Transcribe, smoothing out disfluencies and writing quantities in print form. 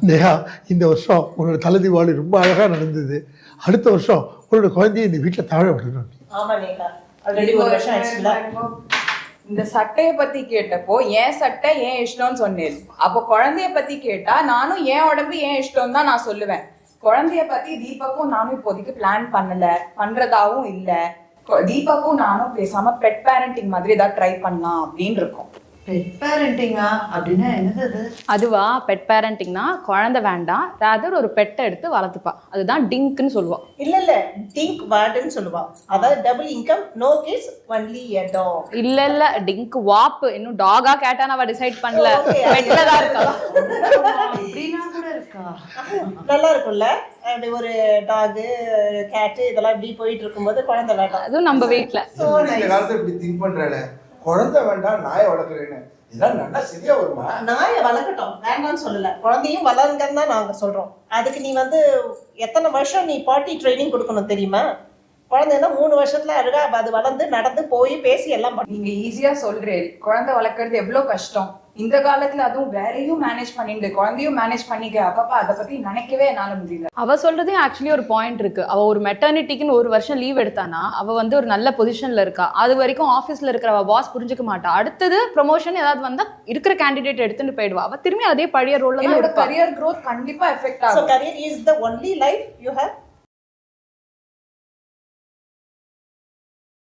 நேஹா, இந்த வருஷம் உன்னோட தலை தீபாவளி ரொம்ப அழகாக நடந்தது. அடுத்த வருஷம் உன்னோட குழந்தைய இந்த வீட்டில் தவழ விடணும். ஆமா நேகா, ஆல்ரெடி ஒரு வருஷம் ஆயிடுச்சுல. இந்த சட்டையை பத்தி கேட்டப்போ ஏன் சட்டை ஏன் இஷ்டம்னு சொன்னேன். அப்போ குழந்தைய பத்தி கேட்டா நானும் ஏன் உடம்பு ஏன் இஷ்டம் தான் நான் சொல்லுவேன். குழந்தைய பத்தி தீபக்கும் நானும் இப்போதைக்கு பிளான் பண்ணல, பண்றதாவும் இல்ல. தீபக்கும் நானும் பேசாம பெட் பேரண்டிங் மாதிரி ஏதாவது ட்ரை பண்ணலாம் அப்படின்னு இருக்கோம். பெட் பேரண்டிங்கா அப்படின்னா என்னது அது? அதுவா, பெட் பேரண்டிங்னா குழந்தை வேண்டாம், ராதர் ஒரு பெட்டை எடுத்து வளர்த்துப்பா. அதுதான் டிங்க்னு சொல்லுவோம். இல்ல டிங்க் வார்டுன்னு சொல்லுவா. அதாவது double income, no kids, only a dog. இல்ல டிங்க் வாப். இன்னும் டாகா கேட்டா நம்ம டிசைட் பண்ணல, பெட்ல தான் இருக்கா. அப்படின்னா கூட இருக்கா? நல்லா இருக்கும்ல, அப்படி ஒரு டாக் கேட் இதெல்லாம் இப்படி போயிட்டு இருக்கும்போது குழந்தை வேண்டாம். அதுவும் நம்ம வீட்டுல இந்த காலத்துல இப்படி திங்க் பண்றானே, குழந்தை வேண்டாம் நாயை வளர்க்குறேன்னு. இதெல்லாம் நல்லா சரியா வருமா? நாயை வளர்க்கட்டும், வேண்டாம்னு சொல்லல, குழந்தையும் வளருங்கன்னு தான் நாங்க சொல்றோம். அதுக்கு நீ எத்தனை வருஷம் நீ பாட்டி ட்ரைனிங் கொடுக்கணும் தெரியுமா? குழந்தைன்னா 3 வருஷத்துல அழகா அது வளர்ந்து நடந்து போய் பேசி எல்லாம் பண்ணி. நீங்க ஈஸியா சொல்றேன், குழந்தை வளர்க்கறது எவ்வளவு கஷ்டம் இந்த காலத்துல. அதுவும் வேலையும் மேனேஜ் பண்ணிட்டு குழந்தையும் மேனேஜ் பண்ணிக்க, அப்பப்பா அதை பத்தி நினைக்கவே என்னால முடியல. அவ சொல்றதே ஆக்சுவலி ஒரு பாயிண்ட் இருக்கு. அவ ஒரு மெட்டர்னிட்டிக்குன்னு 1 வருஷம் லீவ் எடுத்தானா அவ ஒரு நல்ல பொசிஷன்ல இருக்கா. அது வரைக்கும் ஆஃபீஸ்ல இருக்கிற அவ பாஸ் புரிஞ்சுக்க மாட்டா. அடுத்தது ப்ரொமோஷன் ஏதாவது வந்தா இருக்கிற கேண்டிடேட் எடுத்துட்டு போயிடுவா. அவ திரும்பி அதே பழைய ரோல்ல தான் என்னோட இருப்பா. கரியர் growth கண்டிப்பா எஃபெக்ட் So ஆகும். career is the only life you have.